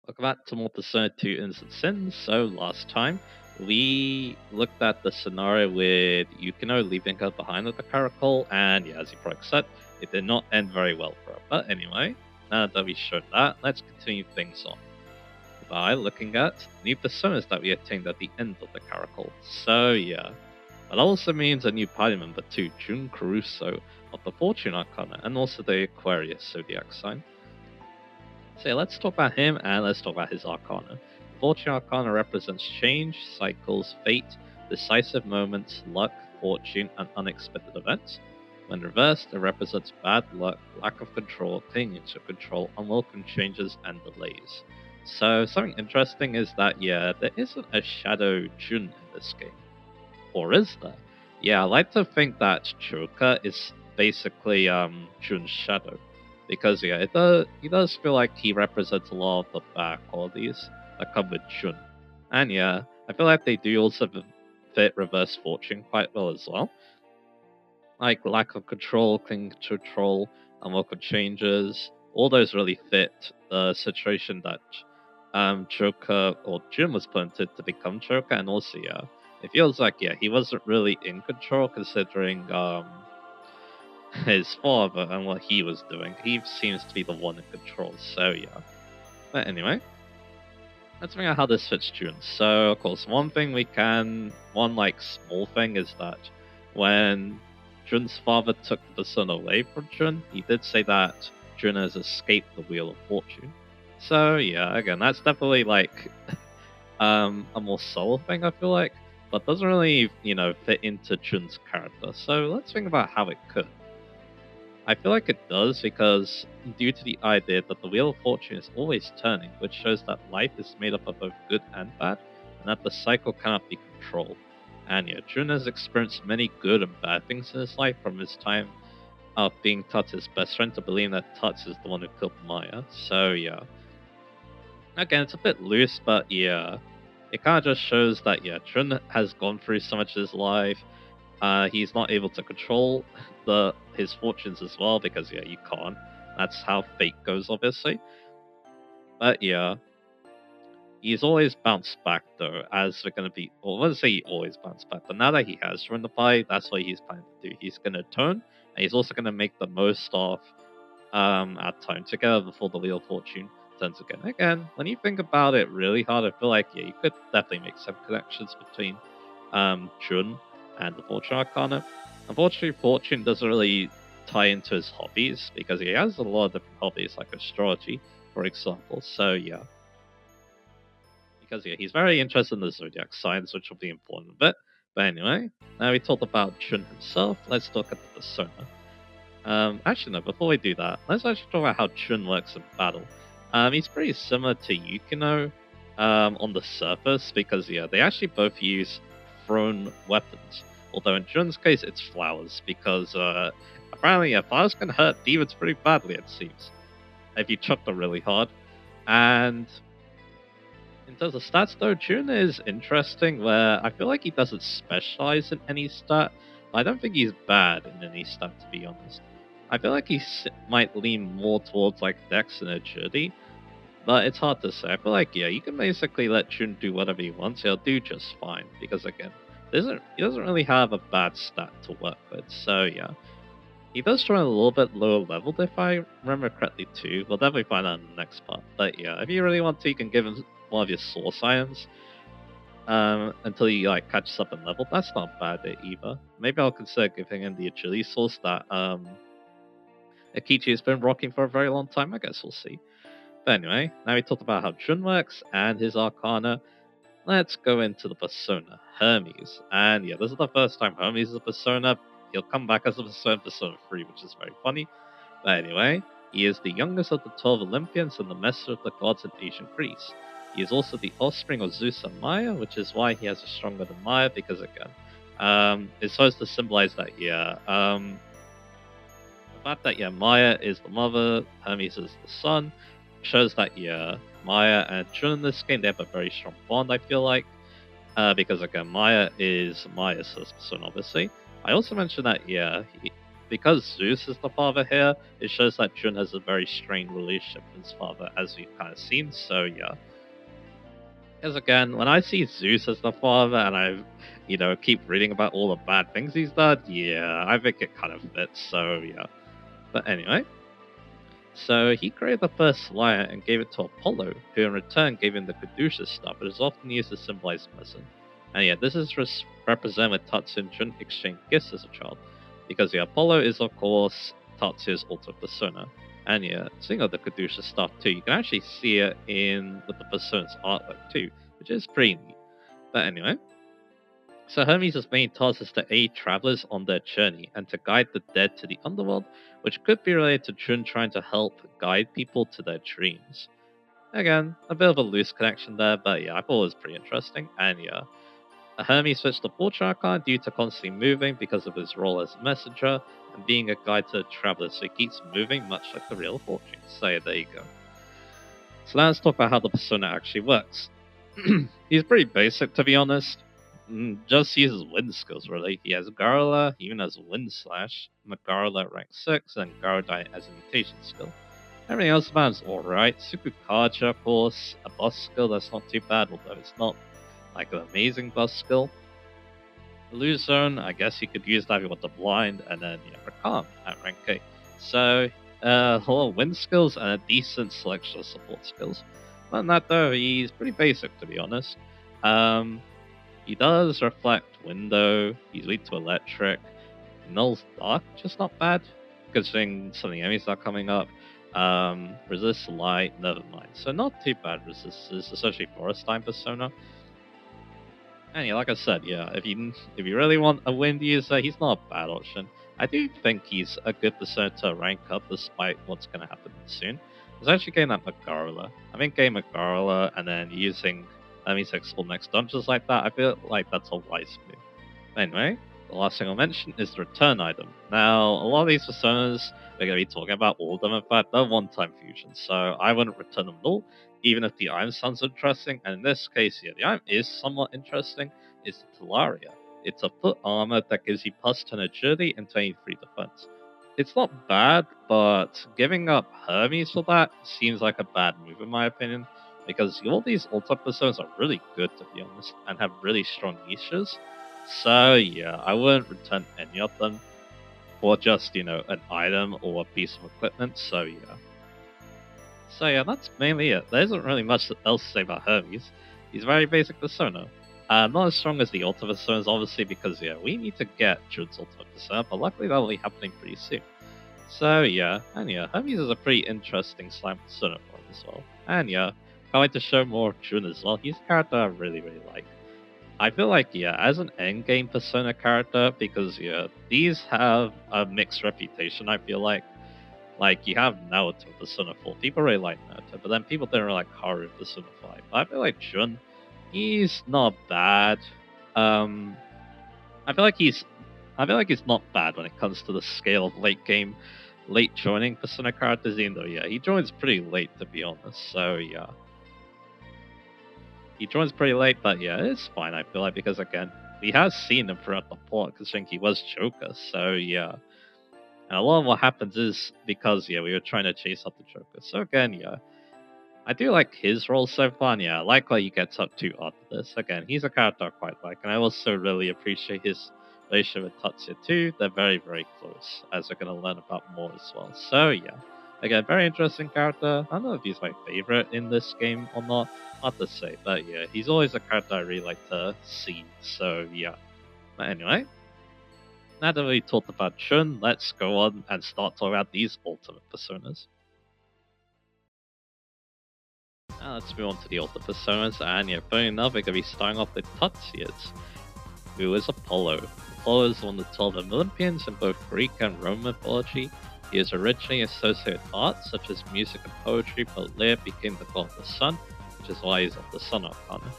Welcome back to more Persona 2 Innocent Sins. So last time we looked at the scenario with Yukino leaving her behind at the Caracol, and yeah, as you probably said, it did not end very well for her. But anyway, now that we've shown that, let's continue things on by looking at new personas that we attained at the end of the Caracol. So yeah, that also means a new party member too, Jun Caruso of the Fortune Arcana, and also the Aquarius zodiac sign. So yeah, let's talk about him and let's talk about his Arcana. Fortune Arcana represents change, cycles, fate, decisive moments, luck, fortune, and unexpected events. When reversed, it represents bad luck, lack of control, clinging to control, unwelcome changes, and delays. So something interesting is that yeah, there isn't a Shadow Jun in this game. Or is there? Yeah, I like to think that Choka is basically Jun's shadow. Because yeah, he does feel like he represents a lot of the bad qualities that come with Jun. And yeah, I feel like they do also fit reverse fortune quite well as well. Like lack of control, clinging to control, unwelcome changes, all those really fit the situation that Joker or Jun was put into to become Joker, and also yeah, it feels like yeah he wasn't really in control considering his father and what he was doing. He seems to be the one in control, so yeah. But anyway, let's figure out how this fits Jun. So of course, one like small thing is that when Jun's father took the son away from Jun, he did say that Jun has escaped the Wheel of Fortune. So yeah, again, that's definitely like a more subtle thing, I feel like, but doesn't really, fit into Jun's character. So let's think about how it could. I feel like it does because due to the idea that the Wheel of Fortune is always turning, which shows that life is made up of both good and bad, and that the cycle cannot be controlled. And yeah, Jun has experienced many good and bad things in his life, from his time of being Tatsu's best friend to believing that Tatsu is the one who killed Maya. So yeah. Again, it's a bit loose, but yeah. It kind of just shows that yeah, Jun has gone through so much of his life. He's not able to control his fortunes as well because yeah, you can't. That's how fate goes, obviously. But yeah, he's always bounced back though, as we're gonna be. Well, I wouldn't say he always bounced back, but now that he has joined the fight, that's what he's planning to do. He's gonna turn, and he's also gonna make the most of our time together before the Wheel of Fortune turns again. Again, when you think about it really hard, I feel like yeah, you could definitely make some connections between Jun and the Fortune Arcana. Unfortunately, Fortune doesn't really tie into his hobbies because he has a lot of different hobbies, like astrology, for example. So yeah, because yeah, he's very interested in the zodiac signs, which will be important a bit. But anyway, now we talked about Jun himself. Let's talk at the persona. Actually, no. Before we do that, let's actually talk about how Chun works in battle. He's pretty similar to Yukino on the surface because yeah, they actually both use thrown weapons. Although in Jun's case, it's flowers because apparently yeah, flowers can hurt demons pretty badly. It seems if you chuck them really hard. And in terms of stats, though, Jun is interesting. Where I feel like he doesn't specialize in any stat. I don't think he's bad in any stat, to be honest. I feel like might lean more towards like Dex and Agility, but it's hard to say. I feel like yeah, you can basically let Jun do whatever he wants. He'll do just fine because again, he doesn't really have a bad stat to work with. So yeah, he does try a little bit lower leveled if I remember correctly too. We'll definitely find out in the next part. But yeah, if you really want to, you can give him one of your source items until he like catches up in level. That's not bad either. Maybe I'll consider giving him the agility source that Akichi has been rocking for a very long time. I guess we'll see. But anyway, now we talked about how Jun works and his Arcana. Let's go into the persona, Hermes. And yeah, this is the first time Hermes is a persona. He'll come back as a persona, Persona 3, which is very funny. But anyway, he is the youngest of the 12 Olympians and the master of the gods in ancient Greece. He is also the offspring of Zeus and Maya, which is why he has a stronger than Maya, because again, it's supposed to symbolize that, yeah, the fact that, yeah, Maya is the mother, Hermes is the son, shows that, yeah, Maya and Jun in this game, they have a very strong bond, I feel like, because again, Maya is Maya's first person, obviously. I also mentioned that, yeah, because Zeus is the father here, it shows that Jun has a very strained relationship with his father, as we've kind of seen. So yeah, because again, when I see Zeus as the father, and I, keep reading about all the bad things he's done, yeah, I think it kind of fits. So yeah, but anyway. So he created the first lyre and gave it to Apollo, who in return gave him the Caduceus staff, which is often used to symbolize medicine. And yeah, this is represented with Tatsu and Jun exchange gifts as a child, because the Apollo is of course Tatsu's ultimate persona. And yeah, seeing of the Caduceus staff too, you can actually see it with the persona's artwork too, which is pretty neat. But anyway, so Hermes' main task is to aid travelers on their journey and to guide the dead to the underworld, which could be related to Jun trying to help guide people to their dreams. Again, a bit of a loose connection there, but yeah, I thought it was pretty interesting. And yeah, Hermes switched to Fortune Archon due to constantly moving because of his role as a messenger and being a guide to the travelers, so he keeps moving much like the real Fortune. So yeah, there you go. So now let's talk about how the persona actually works. He's pretty basic, to be honest. Just uses wind skills, really. He has Garula, he even has Wind Slash, Magarula rank 6, and Garudai as a mutation skill. Everything else about him is alright. Sukukaja, of course, a boss skill that's not too bad, although it's not like an amazing boss skill. Illusion Zone, I guess you could use that if you want the blind, and then Rakam at rank 8. So, a lot of wind skills and a decent selection of support skills. Other than that, though, he's pretty basic, to be honest. He does reflect window, he's weak to electric. Null's dark, just not bad, considering some of the enemies are coming up. Resist light, never mind. So not too bad resistors, especially Forest Time persona. And yeah, like I said, yeah, if you really want a wind user, he's not a bad option. I do think he's a good persona to rank up despite what's going to happen soon. I was actually getting that Magarula. I think getting Magarula and then using enemies to explore next dungeons like that, I feel like that's a wise move. Anyway, the last thing I'll mention is the return item. Now, a lot of these personas, we're going to be talking about all of them, in fact, they're one-time fusions, so I wouldn't return them at all, even if the item sounds interesting, and in this case, yeah, the item is somewhat interesting, it's the Talaria. It's a foot armor that gives you plus 10 agility and 23 defense. It's not bad, but giving up Hermes for that seems like a bad move in my opinion, because all these ultimate personas are really good, to be honest, and have really strong niches. So yeah, I wouldn't return any of them for just, an item or a piece of equipment, so yeah. So yeah, that's mainly it. There isn't really much else to say about Hermes. He's a very basic persona. Not as strong as the ultimate personas, obviously, because yeah, we need to get Jun's ultimate persona, but luckily that'll be happening pretty soon. So yeah, and yeah, Hermes is a pretty interesting slime persona for him as well. And yeah, can't wait to show more of Jun as well. He's a character I really, really like. I feel like, yeah, as an endgame persona character, because yeah, these have a mixed reputation, I feel like. Like, you have Naoto in Persona 4. People really like Naoto, but then people don't really like Haru in Persona 5. But I feel like Jun, he's not bad. I feel like he's not bad when it comes to the scale of late joining Persona characters, even though, yeah, he joins pretty late, to be honest. So, yeah. He joins pretty late, but yeah, it's fine, I feel like, because again, we have seen him throughout the plot, considering he was Joker, so yeah. And a lot of what happens is because, yeah, we were trying to chase up the Joker. So again, yeah, I do like his role so far, and yeah, I like what he gets up to after this. Again, he's a character I quite like, and I also really appreciate his relationship with Tatsuya too. They're very, very close, as we're going to learn about more as well. So yeah, again, very interesting character. I don't know if he's my favorite in this game or not, hard to say, but yeah, he's always a character I really like to see. So yeah, but anyway. Now that we talked about Jun, let's go on and start talking about these ultimate personas. Now let's move on to the ultimate personas, and yeah, funny enough, we're going to be starting off with Tatsuya's, who is Apollo. Apollo is one of the 12 Olympians in both Greek and Roman mythology. He is originally associated with arts such as music and poetry, but later became the god of the sun, which is why he's of the Sun Arcana.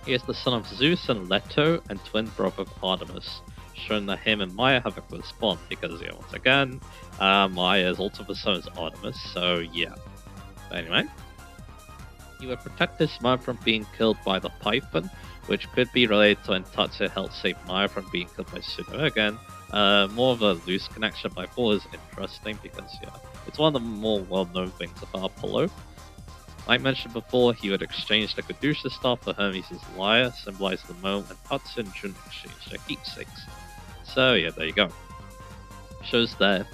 He is the son of Zeus and Leto, and twin brother of Artemis, showing that him and Maya have a close bond, because yeah, once again, Maya's ultimate persona is Artemis, so yeah. But anyway, he would protect his mother from being killed by the Python, which could be related to when Tatsuya helped save Maya from being killed by Tsuno again. more of a loose connection, but I thought it was interesting because yeah, it's one of the more well-known things about Apollo. Like mentioned before, he would exchange the Caduceus staff for Hermes' lyre, symbolizing the moment when Tatsu and Jun exchanged their keepsakes. So yeah, there you go. Shows the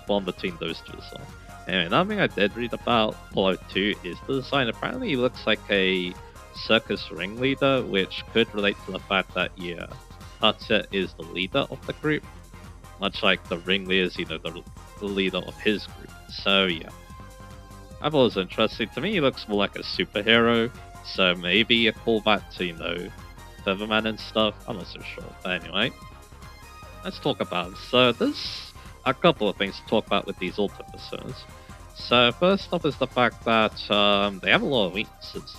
bond between those two as well. Anyway, another thing I did read about Apollo 2 is the design. Apparently, he looks like a circus ringleader, which could relate to the fact that yeah, Tatsu is the leader of the group, much like the ringleader is, the leader of his group. So yeah, I thought it was interesting. To me, he looks more like a superhero, so maybe a callback to Featherman and stuff. I'm not so sure. But anyway, let's talk about it. So there's a couple of things to talk about with these Ultimate Personas. So first off is the fact that they have a lot of weaknesses.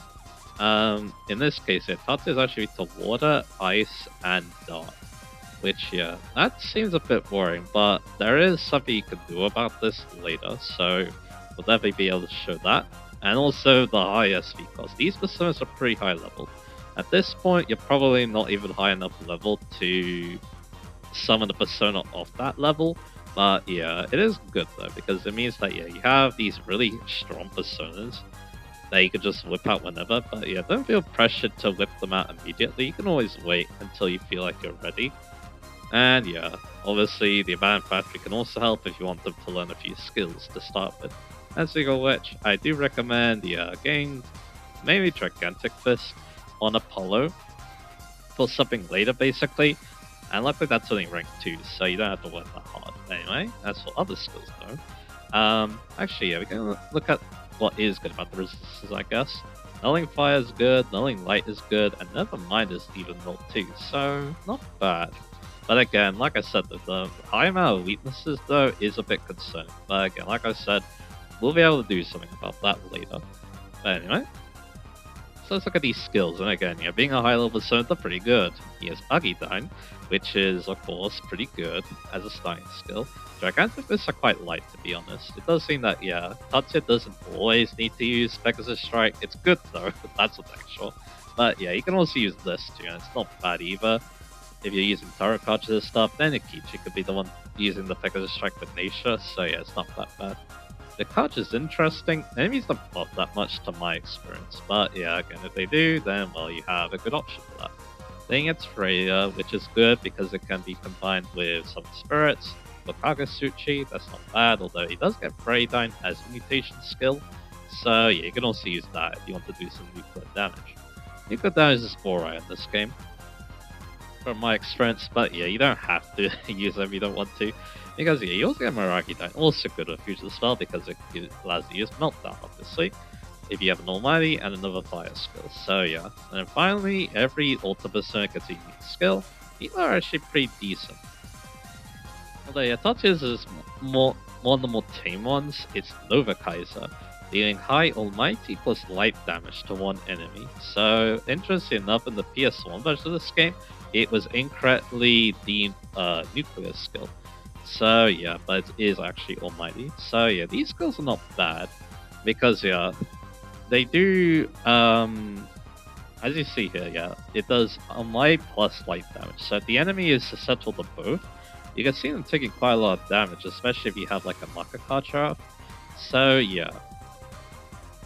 In this case, Tatsu is actually to water, ice, and dark. Which, yeah, that seems a bit boring, but there is something you can do about this later, so we'll definitely be able to show that. And also the high SV cost. These personas are pretty high level. At this point, you're probably not even high enough level to summon a persona of that level. But yeah, it is good though, because it means that yeah, you have these really strong personas that you can just whip out whenever. But yeah, don't feel pressured to whip them out immediately. You can always wait until you feel like you're ready. And yeah, obviously the Abandoned Factory can also help if you want them to learn a few skills to start with. And speaking of which, I do recommend getting maybe Gigantic Fist on Apollo for something later basically. And luckily that's only rank 2, so you don't have to work that hard. Anyway, that's for other skills though. Actually, yeah, we can look at what is good about the resistances, I guess. Nulling Fire is good, Nulling Light is good, and Nevermind is even null too, so not bad. But again, like I said, the high amount of weaknesses though is a bit concerning. But again, like I said, we'll be able to do something about that later. But anyway, so let's look at these skills. And again, yeah, being a high level persona, they're pretty good. He has Agidyne, which is of course pretty good as a starting skill. Gigantic Fists are quite light, to be honest. It does seem that yeah, Tatsu doesn't always need to use Pegasus Strike. It's good though, that's what's actual. But yeah, you can also use this too, and it's not bad either. If you're using tarot cards and stuff, then Akechi could be the one using the Pegasus Strike with Naisha, so yeah, it's not that bad. The card is interesting. Enemies don't buff that much to my experience, but yeah, again, if they do, then well, you have a good option for that. Then it's Freya, which is good because it can be combined with some spirits. For Kagasuchi, that's not bad, although he does get Freyadyne as a mutation skill, so yeah, you can also use that if you want to do some nuclear damage. Nuclear damage is alright in this game, from my experience, but yeah, you don't have to use them if you don't want to, because yeah, you also get Miragidyne, also good with Fusion Spell because it allows you to use Meltdown, obviously, if you have an Almighty and another Fire skill, so yeah. And then finally, every Ultimate Persona gets a unique skill. These are actually pretty decent. Although yeah, Tatsu's is one of the more tame ones. It's Nova Kaiser, dealing high Almighty plus light damage to one enemy. So interesting enough, in the PS1 version of this game, it was incorrectly deemed a nuclear skill. So yeah, but it is actually Almighty. So yeah, these skills are not bad because yeah, they do as you see here, yeah, it does Almighty plus light damage. So if the enemy is susceptible to both, you can see them taking quite a lot of damage, especially if you have like a Makakacha. So yeah,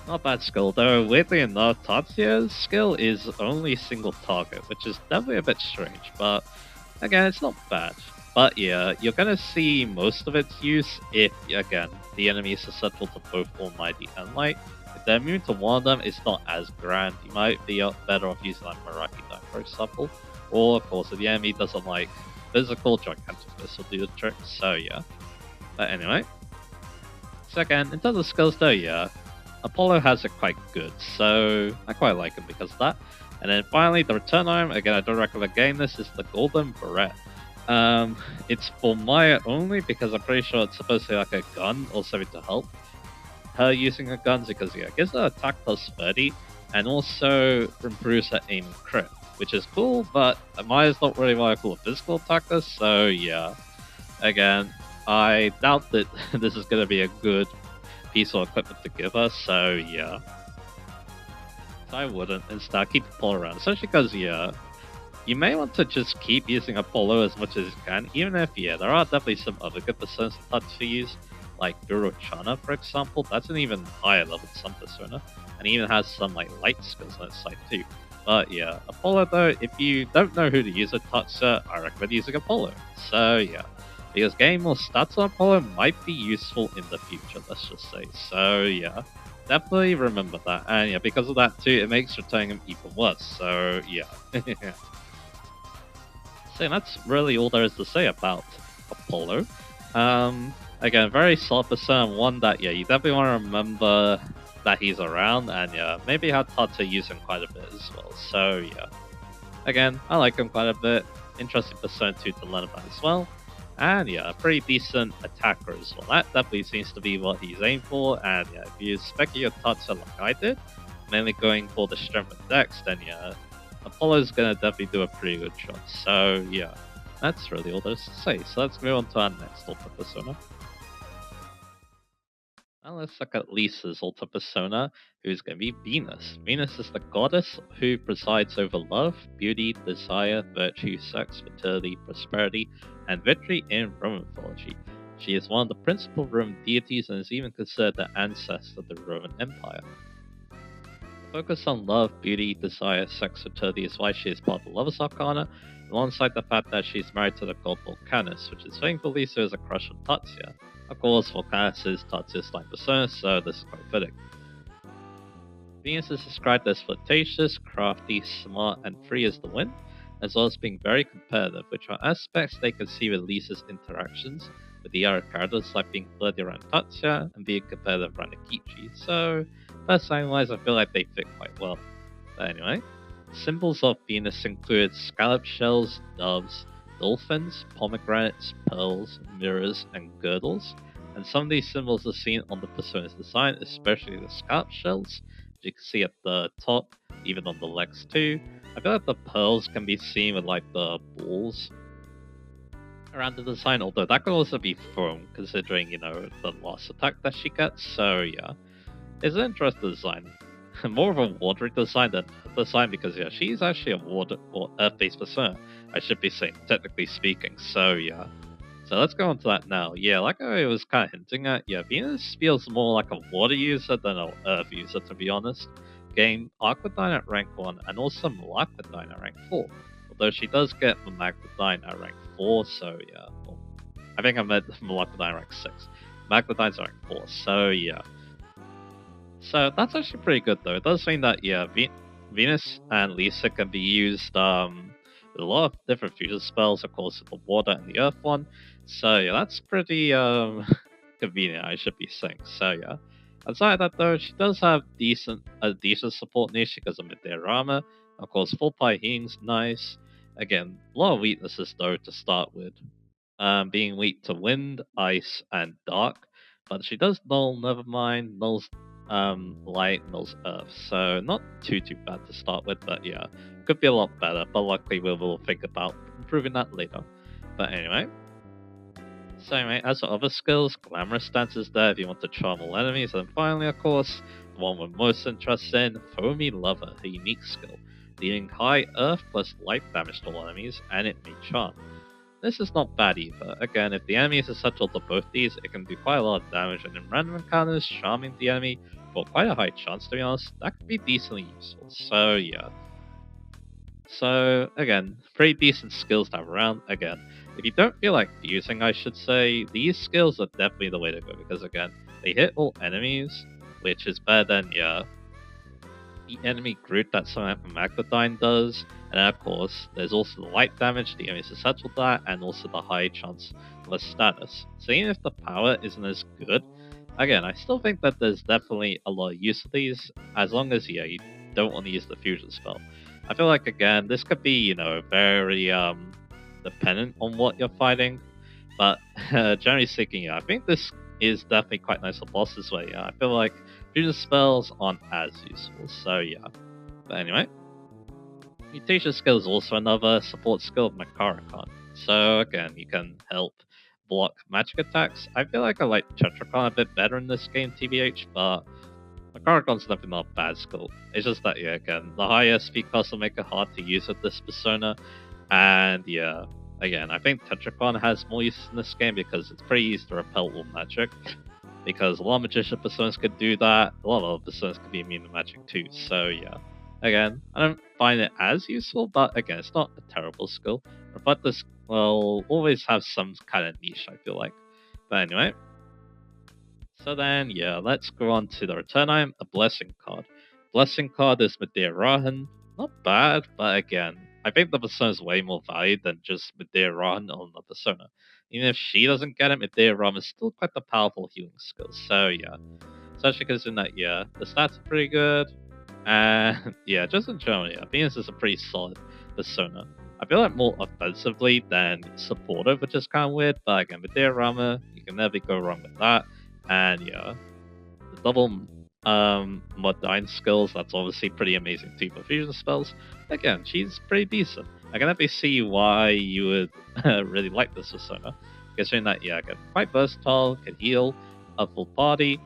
not bad skill, though weirdly enough, Tatsuya's skill is only single target, which is definitely a bit strange, but again, it's not bad. But yeah, you're gonna see most of its use if, again, the enemy is susceptible to both Almighty and Light. If they're immune to one of them, it's not as grand. You might be better off using like Miragidyne, for example. Or, of course, if the enemy doesn't like physical, Gigantic Fist will do the trick, so yeah. But anyway. So again, in terms of skills though, yeah, Apollo has it quite good, so I quite like him because of that. And then finally, the return item, again, I don't recommend getting this, is the Golden Beret. It's for Maya only because I'm pretty sure it's supposed to be like a gun or something to help her using her guns, because yeah, it gives her attack plus 30 and also improves her aim and crit, which is cool, but Maya's not really what I call a physical attacker, so yeah. Again, I doubt that this is going to be a good piece of equipment to give her, so yeah. So I wouldn't, instead keep Apollo around, especially because yeah, you may want to just keep using Apollo as much as you can, even if, yeah, there are definitely some other good personas to touch to use, like Durochana, for example. That's an even higher level Sun persona, and even has some like light skills on its side too. But yeah, Apollo though, if you don't know who to use a toucher, I recommend using Apollo. So yeah, because getting more stats on Apollo might be useful in the future, let's just say. So yeah, definitely remember that. And yeah, because of that too, it makes returning him even worse. So yeah. So that's really all there is to say about Apollo. Again, very solid persona, one that, yeah, you definitely want to remember that he's around, and yeah, maybe how to use him quite a bit as well. So yeah, again, I like him quite a bit. Interesting persona too to learn about as well. And yeah, a pretty decent attacker as well. That definitely seems to be what he's aimed for. And yeah, if you spec your Tatsu like I did, mainly going for the strength and dex, then yeah, Apollo's gonna definitely do a pretty good job. So yeah, that's really all there is to say. So let's move on to our next Ultra Persona. Now let's look at Lisa's Ultra Persona, who's going to be Venus. Venus is the goddess who presides over love, beauty, desire, virtue, sex, fertility, prosperity, and victory in Roman mythology. She is one of the principal Roman deities and is even considered the ancestor of the Roman Empire. The focus on love, beauty, desire, sex, fertility is why she is part of the Lover's Arcana, alongside the fact that she's married to the god Vulcanus, which is saying for Lisa is a crush on Tatsia. Of course, Vulcanus is Tatsia's line persona, so this is quite fitting. Venus is described as flirtatious, crafty, smart, and free as the wind, as well as being very competitive, which are aspects they can see with Lisa's interactions with the other characters, like being flirty around Tatsia and being competitive around Akichi. So, personality wise, I feel like they fit quite well. But anyway, symbols of Venus include scallop shells, doves, dolphins, pomegranates, pearls, mirrors, and girdles. And some of these symbols are seen on the persona's design, especially the scallop shells, which you can see at the top, even on the legs too. I feel like the pearls can be seen with like the balls around the design, although that could also be thrown considering, the loss attack that she gets. So yeah, it's an interesting design. More of a watery design than Earth design because yeah, she's actually a water or Earth-based persona. I should be saying, technically speaking. So yeah. So let's go on to that now. Yeah, like I was kind of hinting at, yeah, Venus feels more like a water user than an Earth user, to be honest. Game Aquadyne at rank 1 and also Malacodyne at rank 4. Although she does get Malacodyne at rank 4, so yeah. Well, I think I meant Malacodyne rank 6. Malacodyne's rank 4, so yeah. So that's actually pretty good though. It does mean that yeah, Venus and Lisa can be used with a lot of different fusion spells, of course, the water and the earth one. So yeah, that's pretty convenient, I should be saying. So yeah. Aside that though, she does have a decent support niche because of mid-air armor. Of course, full pie healing's nice. Again, a lot of weaknesses though to start with. Being weak to wind, ice, and dark. But she does null Nevermind, nulls light, nulls earth. So not too bad to start with, but yeah, could be a lot better. But luckily we will think about improving that later. But anyway. So anyway, as for other skills, Glamorous Stance is there if you want to charm all enemies. And finally, of course, the one we're most interested in, Foamy Lover, a unique skill, dealing high earth plus light damage to all enemies, and it may charm. This is not bad either. Again, if the enemy is essential to both these, it can do quite a lot of damage, and in random encounters, charming the enemy for quite a high chance, to be honest, that could be decently useful. So yeah. So again, pretty decent skills to have around. Again, if you don't feel like using, I should say, these skills are definitely the way to go, because again, they hit all enemies, which is better than, yeah, the enemy group that something like Magnadyne does, and of course, there's also the light damage the enemies essential to that, and also the high chance of a status. So even if the power isn't as good, again, I still think that there's definitely a lot of use of these, as long as, yeah, you don't want to use the fusion spell. I feel like, again, this could be, very dependent on what you're fighting, but generally speaking, yeah, I think this is definitely quite nice for bosses where, yeah, I feel like fusion spells aren't as useful, so yeah. But anyway, Mutation skill is also another support skill of Makarakan. So again, you can help block magic attacks. I feel like I like Tetrakan a bit better in this game, TBH, but Karagon's definitely not a bad skill. It's just that, yeah, again, the high SP cost will make it hard to use with this persona. And yeah, again, I think Tetracon has more use in this game because it's pretty easy to repel all magic. Because a lot of magician personas could do that, a lot of other personas could be immune to magic too. So yeah, again, I don't find it as useful, but again, it's not a terrible skill. But this will always have some kind of niche, I feel like. But anyway, so then, yeah, let's go on to the return item, a blessing card. Blessing card is Medea Rahan. Not bad, but again, I think the persona is way more valued than just Medea Rahan on the persona. Even if she doesn't get it, Medea Rahan is still quite a powerful healing skill. So yeah, especially because in that, yeah, the stats are pretty good. And yeah, just in general, yeah, Venus is a pretty solid persona. I feel like more offensively than supportive, which is kind of weird. But again, Medea Rama, you can never go wrong with that. And yeah, the double Muddyne skills, that's obviously pretty amazing too. For fusion spells, again, she's pretty decent. I can definitely see why you would really like this persona. Considering that, yeah, again, quite versatile, can heal a full party.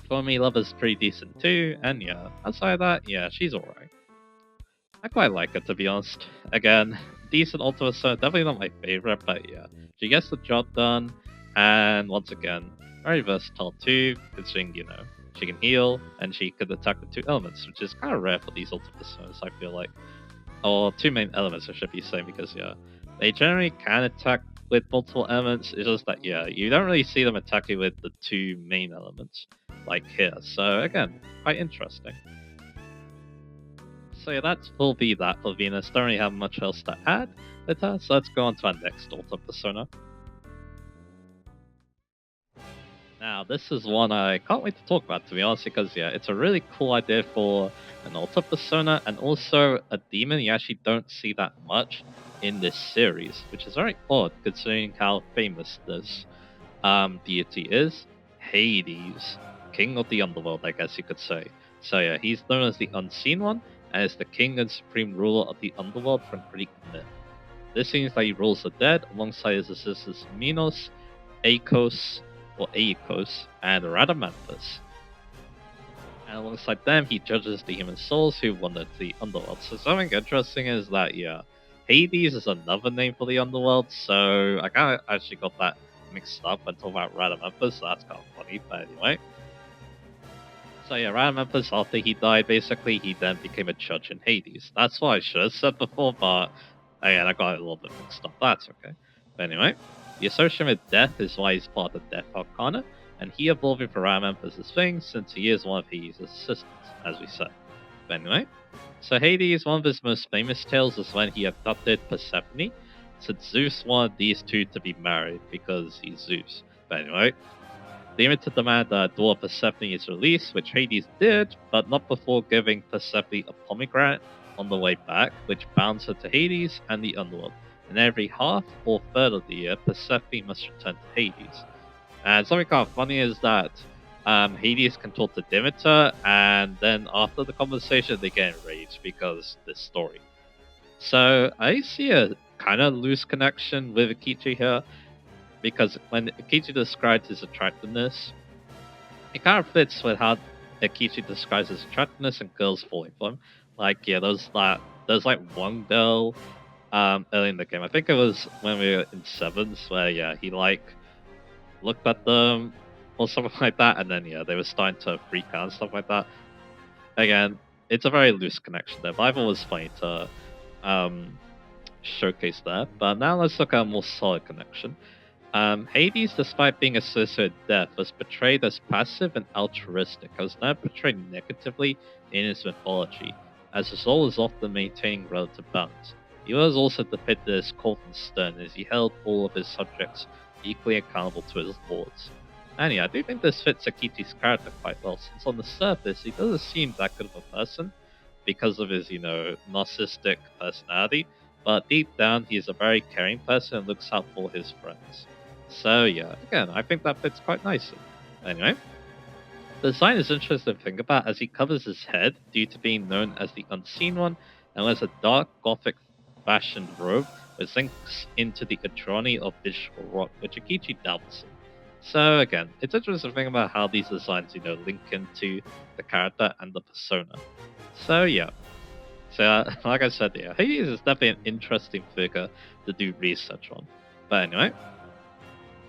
Flamey Lover's pretty decent too, and yeah, outside of that, yeah, she's alright. I quite like her, to be honest. Again, decent ultimate persona, definitely not my favorite, but yeah, she gets the job done, and once again, very versatile too, considering, you know, she can heal, and she could attack with 2 elements, which is kind of rare for these ultimate personas, I feel like. Or 2 main elements, I should be saying, because yeah, they generally can attack with multiple elements, it's just that, yeah, you don't really see them attacking with the 2 main elements, like here. So again, quite interesting. So yeah, that will be that for Venus. Don't really have much else to add with her, so let's go on to our next ultimate persona. Now, this is one I can't wait to talk about, to be honest, because yeah, it's a really cool idea for an altar persona, and also a demon you actually don't see that much in this series, which is very odd considering how famous this deity is. Hades, king of the underworld, I guess you could say. So yeah, he's known as the Unseen One, and is the king and supreme ruler of the underworld from Greek myth. This means that he rules the dead alongside his assistants Minos, Aeacos, or Aeacos, and Rhadamanthus. And alongside them, he judges the human souls who wander to the underworld. So something interesting is that, yeah, Hades is another name for the underworld, so I kind of actually got that mixed up when talking about Rhadamanthus, so that's kind of funny, but anyway. So yeah, Rhadamanthus, after he died, basically, he then became a judge in Hades. That's what I should have said before, but again, I got it a little bit mixed up. That's okay. But anyway, the association with death is why he's part of Death Arcana, and he evolving for Rhadamanthus' thing since he is one of Hades' assistants, as we said. But anyway, so Hades, one of his most famous tales is when he abducted Persephone, since Zeus wanted these two to be married because he's Zeus. But anyway, demon to demand that daughter Persephone is released, which Hades did, but not before giving Persephone a pomegranate on the way back, which bounds her to Hades and the underworld. And every half or third of the year, Persephone must return to Hades. And something kind of funny is that Hades can talk to Demeter, and then after the conversation, they get enraged because this story. So I see a kind of loose connection with Akechi here, because when Akechi describes his attractiveness, it kind of fits with how Akechi describes his attractiveness and girls falling for him. Like, yeah, there's like one girl early in the game. I think it was when we were in sevens, where yeah, he like looked at them or something like that, and then yeah, they were starting to freak out and stuff like that. Again, it's a very loose connection there, but I thought it was funny to showcase that. But now let's look at a more solid connection. Hades, despite being associated with death, was portrayed as passive and altruistic. It was never portrayed negatively in his mythology, as his soul is often maintaining relative balance. He was also depicted as cold and stern, as he held all of his subjects equally accountable to his lords. And yeah, I do think this fits Akechi's character quite well, since on the surface he doesn't seem that good of a person because of his, narcissistic personality, but deep down he is a very caring person and looks out for his friends. So yeah, again, I think that fits quite nicely. Anyway, the design is interesting to think about as he covers his head due to being known as the Unseen One, and wears a dark gothic fashioned robe which sinks into the Adroni of Visual Rock, which Akechi doubts in. So again, it's interesting to think about how these designs, link into the character and the persona. So yeah. So like I said, yeah, Hades is definitely an interesting figure to do research on. But anyway,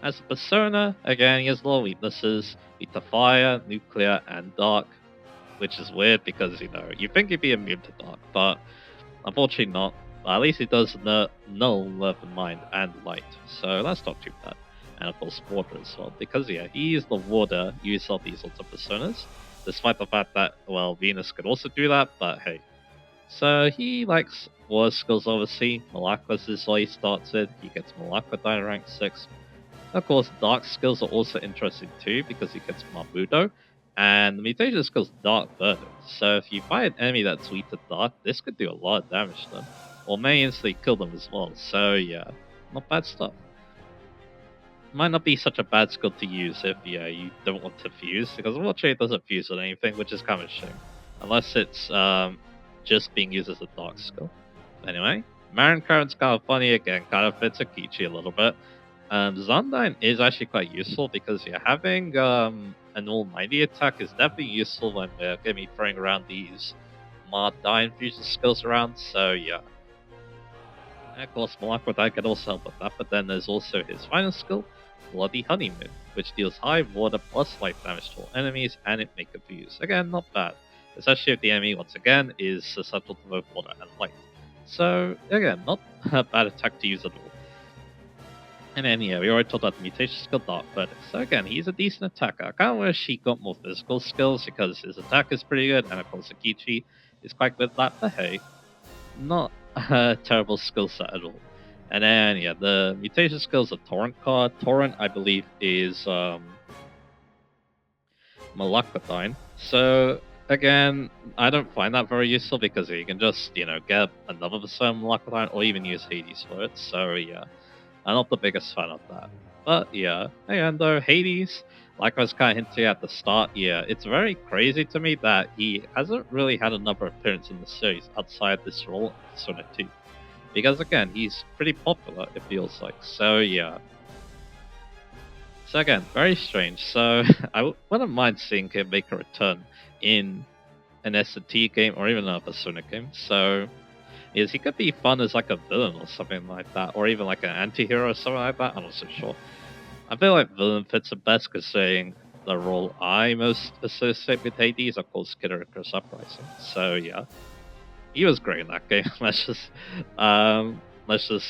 as a persona, again, he has a lot of weaknesses. Weak to fire, nuclear, and dark, which is weird because, you think he'd be immune to dark, but unfortunately not. But at least he does null, love, and mind, and light, so that's not too bad. And of course, water as well, because yeah, he is the water user of these sorts of personas, despite the fact that, well, Venus could also do that, but hey. So he likes water skills, obviously. Malakas is what he starts with. He gets Malakadine rank 6. Of course, dark skills are also interesting too because he gets Mamudo, and the mutation skills Dark Verdict. So if you find an enemy that's weak to dark, this could do a lot of damage to them, or may instantly kill them as well. So yeah, not bad stuff. Might not be such a bad skill to use if you don't want to fuse, because unfortunately it doesn't fuse with anything, which is kind of a shame, unless it's just being used as a dark skill. Anyway, Marin Current's kind of funny again, kind of fits Akichi a little bit. Zundine is actually quite useful because having an almighty attack is definitely useful when we're going to be throwing around these Mardine fusion skills around, so yeah. And of course, Malakwadai can also help with that, but then there's also his final skill, Bloody Honeymoon, which deals high water plus light damage to all enemies and it makes fuse. Again, not bad, especially if the enemy, once again, is susceptible to both water and light. So, again, not a bad attack to use at all. And then, yeah, we already talked about the mutation skill Dark Verdict. So again, he's a decent attacker. I kind of wish he got more physical skills because his attack is pretty good, and of course Akichi is quite good at that, but hey, not a terrible skill set at all. And then, yeah, the mutation skills of Torrent card. Torrent, I believe, is Malakadine. So, again, I don't find that very useful because you can just, get another person Malakadine or even use Hades for it. So, yeah. I'm not the biggest fan of that. But yeah, again though, Hades, like I was kind of hinting at the start, yeah, it's very crazy to me that he hasn't really had another appearance in the series outside this role in Persona 2. Because again, he's pretty popular, it feels like. So yeah. So again, very strange. So I wouldn't mind seeing him make a return in an S&T game or even a Persona game. So is he could be fun as like a villain or something like that, or even like an anti-hero or something like that. I'm not so sure. I feel like villain fits the best considering the role I most associate with Hades, of course, Kid Icarus Uprising. So yeah, he was great in that game. let's just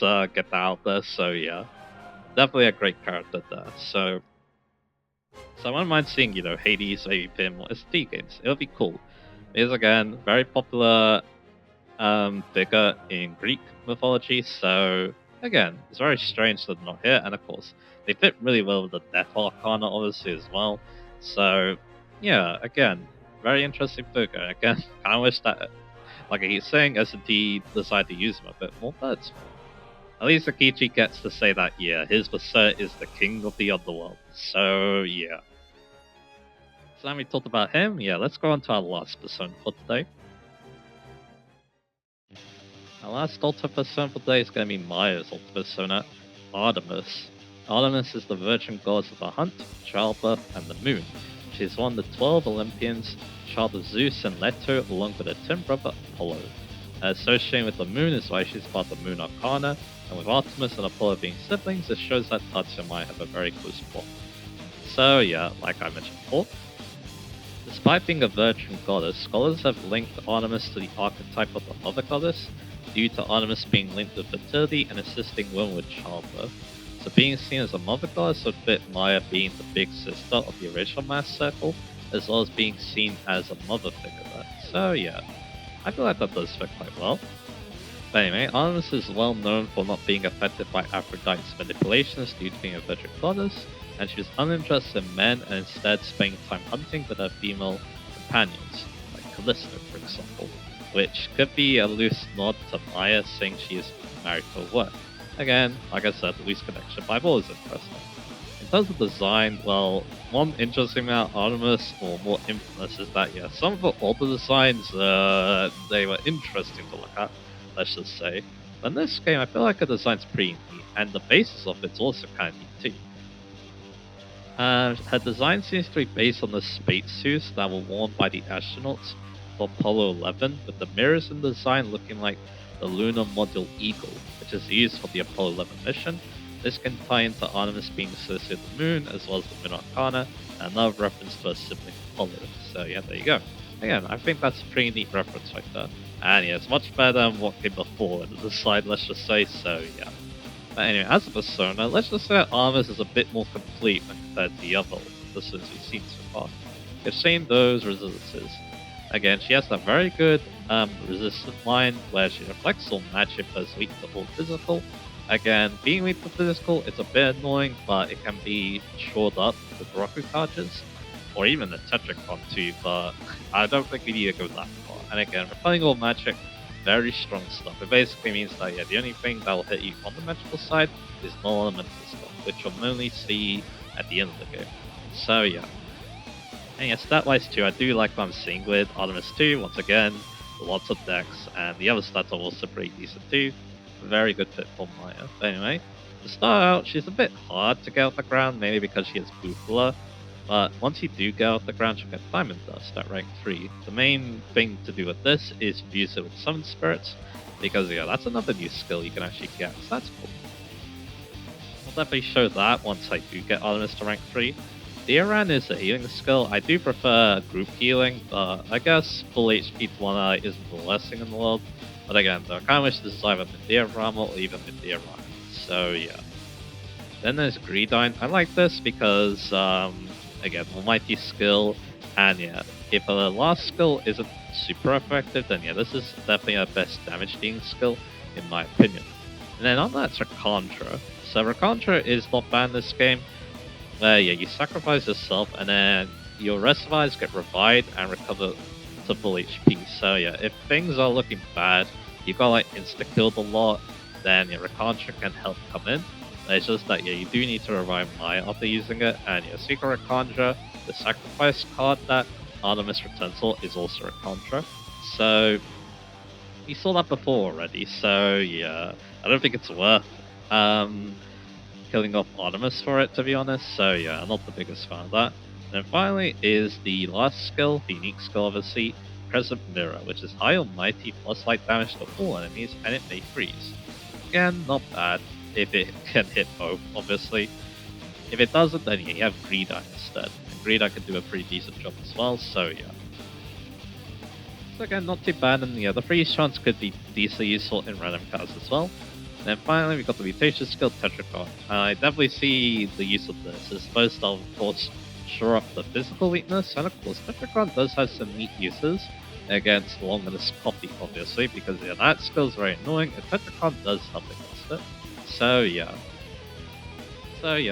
get that out there. So yeah, definitely a great character there. So I wouldn't mind seeing Hades maybe play more SD games. It would be cool. Because again, very popular figure in Greek mythology, so again, it's very strange that they're not here, and of course, they fit really well with the Death Arcana, obviously, as well. So, yeah, again, very interesting figure. Again, kind of wish that, like I keep saying, S&T decided to use him a bit more, but at least Akichi gets to say that, yeah, his Berserk is the king of the underworld. So, yeah. So now we talked about him, yeah, let's go on to our last persona for today. Our last altar persona for today is going to be Maya's altar persona, Artemis. Artemis is the virgin goddess of the hunt, childbirth, and the moon. She is one of the 12 Olympians, child of Zeus and Leto, along with her twin brother Apollo. Associated with the moon is why she's part of the Moon Arcana, and with Artemis and Apollo being siblings, it shows that Tatsuya and Maya have a very close bond. So yeah, like I mentioned before, despite being a virgin goddess, scholars have linked Artemis to the archetype of the mother goddess, due to Artemis being linked with fertility and assisting women with childbirth. So being seen as a mother goddess would fit Maya being the big sister of the original Mass Circle, as well as being seen as a mother figure there. So yeah, I feel like that does fit quite well. But anyway, Artemis is well known for not being affected by Aphrodite's manipulations due to being a virgin goddess, and she was uninterested in men and instead spending time hunting with her female companions, like Callisto for example, which could be a loose nod to Maya saying she is married for work. Again, like I said, the loose connection, but I've always interesting. In terms of design, well, one interesting about Artemis, or more infamous, is that yeah, some of the older designs, they were interesting to look at, let's just say. But in this game, I feel like the design's pretty neat, and the basis of it's also kind of neat too. Her design seems to be based on the spacesuits that were worn by the astronauts for Apollo 11, with the mirrors in the design looking like the lunar module Eagle, which is used for the Apollo 11 mission. This can tie into Artemis being associated with the moon, as well as the Moon Arcana, and another reference to a sibling Apollo. So yeah, there you go. Again, I think that's a pretty neat reference right there. And yeah, it's much better than what came before in the design, let's just say, so yeah. But anyway, as a persona, let's just say that Artemis is a bit more complete when compared to the other personas we've seen so far. We've seen those resistances. Again, she has that very good resistant line where she reflects all magic but is weak to all physical. Again, being weak to physical, it's a bit annoying, but it can be shored up with Roku charges, or even the Tetracon too, but I don't think we need to go that far. And again, repelling all magic, very strong stuff. It basically means that yeah, the only thing that will hit you on the magical side is non-elemental stuff, which you'll only see at the end of the game. So yeah. And yeah, stat-wise too, I do like what I'm seeing with Artemis 2, once again, lots of decks, and the other stats are also pretty decent too. Very good fit for Maya. But anyway, to start out, she's a bit hard to get off the ground, mainly because she has Bufala. But once you do get off the ground, you'll get Diamond Dust at rank 3. The main thing to do with this is fuse it with Summon Spirits, because yeah, that's another new skill you can actually get, so that's cool. I'll definitely show that once I do get Artemis to rank 3. Theoran is a healing skill. I do prefer group healing, but I guess full HP to 1 eye isn't the worst thing in the world. But again, though, I kind of wish this is either Medea Rama or even Medea Ryan. So yeah. Then there's Greedine. I like this because again, almighty skill, and yeah, if a last skill isn't super effective, then yeah, this is definitely our best damage dealing skill, in my opinion. And then on that's Rakantra. So Rakantra is not bad in this game, where yeah, you sacrifice yourself, and then your reservoirs get revived and recover to full HP. So yeah, if things are looking bad, you got like insta-killed a lot, then yeah, Rakantra can help come in. It's just that yeah, you do need to revive Maya after using it, and yeah, Secret Rakantra, the sacrifice card that Artemis returns for, is also Rakantra. So we saw that before already. So yeah, I don't think it's worth killing off Artemis for it, to be honest. So yeah, I'm not the biggest fan of that. And then finally is the last skill, the unique skill obviously, Crescent Mirror, which is high almighty plus light damage to all enemies, and it may freeze. Again, not bad if it can hit both, obviously. If it doesn't, then yeah, you have Greedine instead. And Greedine can do a pretty decent job as well, so yeah. So again, not too bad, and yeah, the freeze chance could be decently useful in random cards as well. And then finally, we got the mutation skill, Tetracon. I definitely see the use of this. It's supposed to, of course, shore up the physical weakness, and of course, Tetracon does have some neat uses against Longinus Copy, obviously, because yeah, that skill is very annoying, and Tetracon does help against it. So yeah.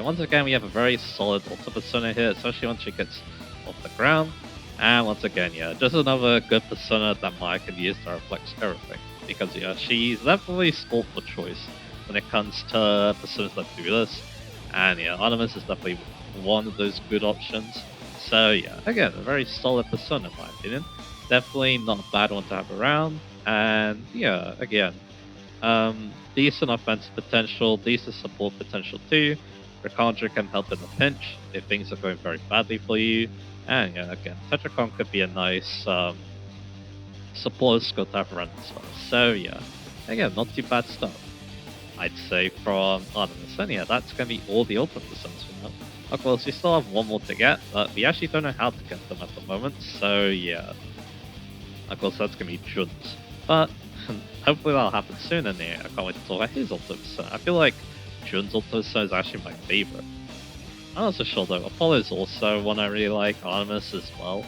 Once again, we have a very solid Ultra Persona here, especially once she gets off the ground. And once again, yeah, just another good persona that Maya can use to reflect everything. Because yeah, she's definitely sport for choice when it comes to personas that do this. And yeah, Artemis is definitely one of those good options. So yeah, again, a very solid persona in my opinion. Definitely not a bad one to have around. And yeah, again, decent offensive potential, decent support potential too. Rakantra can help in a pinch if things are going very badly for you. And yeah, again, Tetracon could be a nice support skill to have around as well. So yeah, again, not too bad stuff, I'd say, from Artemis. And yeah, that's going to be all the Ultra Personas for now. Of course, we still have one more to get, but we actually don't know how to get them at the moment. So yeah, of course, that's going to be Jun's. But hopefully that'll happen soon, and yeah, I can't wait to talk about his Ultra Persona. I feel like Jun's Ultra Persona is actually my favorite. I'm not so sure though, Apollo is also one I really like, Artemis as well.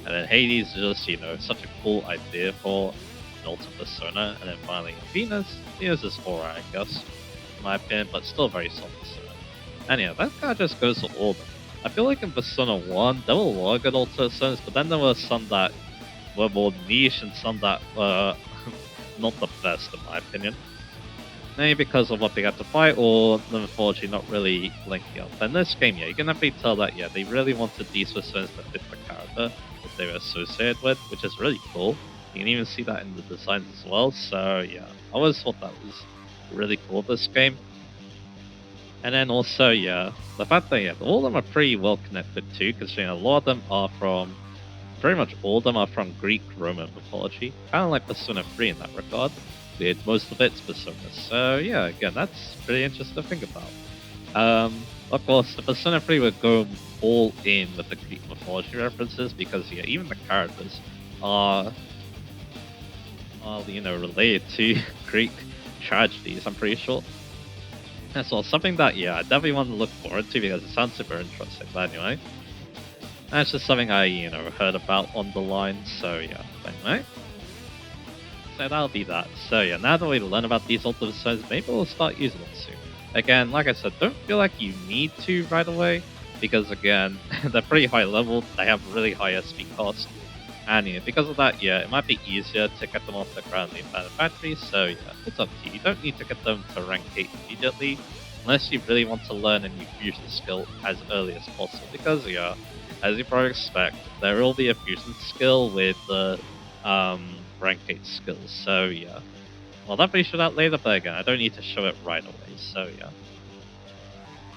And then Hades is just, you know, such a cool idea for an Ultra Persona. And then finally Venus. Venus is alright, I guess, in my opinion, but still a very solid Persona. And yeah, that kind of just goes for all of them. I feel like in Persona 1, there were a lot of good Ultra Personas, but then there were some that were more niche and some that were not the best in my opinion. Maybe because of what they had to fight, or the mythology not really linking up. But in this game, yeah, you can definitely tell that, yeah, they really wanted these personas that fit the character that they were associated with, which is really cool. You can even see that in the designs as well, so yeah, I always thought that was really cool, this game. And then also, yeah, the fact that yeah, all of them are pretty well connected too, because a lot of them are from, pretty much all of them are from Greek Roman mythology, kind of like Persona 3 in that regard, with most of its personas. So yeah, again, that's pretty interesting to think about. Of course, the Persona 3 would go all in with the Greek mythology references because yeah, even the characters are related to Greek tragedies. I'm pretty sure. That's all something that yeah, I definitely want to look forward to because it sounds super interesting. But anyway, that's just something I heard about on the line. So yeah, anyway. So that'll be that. So yeah, now that we learn about these ultimate stones, maybe we'll start using them soon. Again, like I said, don't feel like you need to right away, because again, they're pretty high level, they have really high SP cost, and yeah, because of that, yeah, it might be easier to get them off the ground in Battle Factory, so yeah, it's up to you. You don't need to get them to rank 8 immediately, unless you really want to learn a new fusion skill as early as possible, because yeah, as you probably expect, there will be a fusion skill with the rank 8 skills, so yeah. Well, definitely show that later, but again, I don't need to show it right away, so yeah.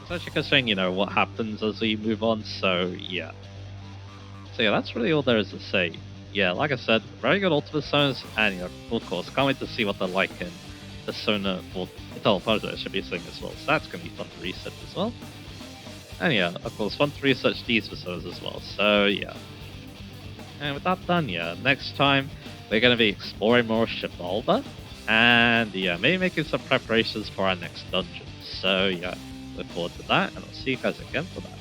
Especially considering, what happens as we move on, so yeah. So yeah, that's really all there is to say. Yeah, like I said, very good Ultimate Stones, and of course, can't wait to see what they're like in Persona, or Eternal Punishment should be saying as well, so that's going to be fun to research as well. And yeah, of course, fun to research these Personas as well, so yeah. And with that done, yeah, next time we're going to be exploring more Shivalba, and yeah, maybe making some preparations for our next dungeon. So yeah, look forward to that, and I'll see you guys again for that.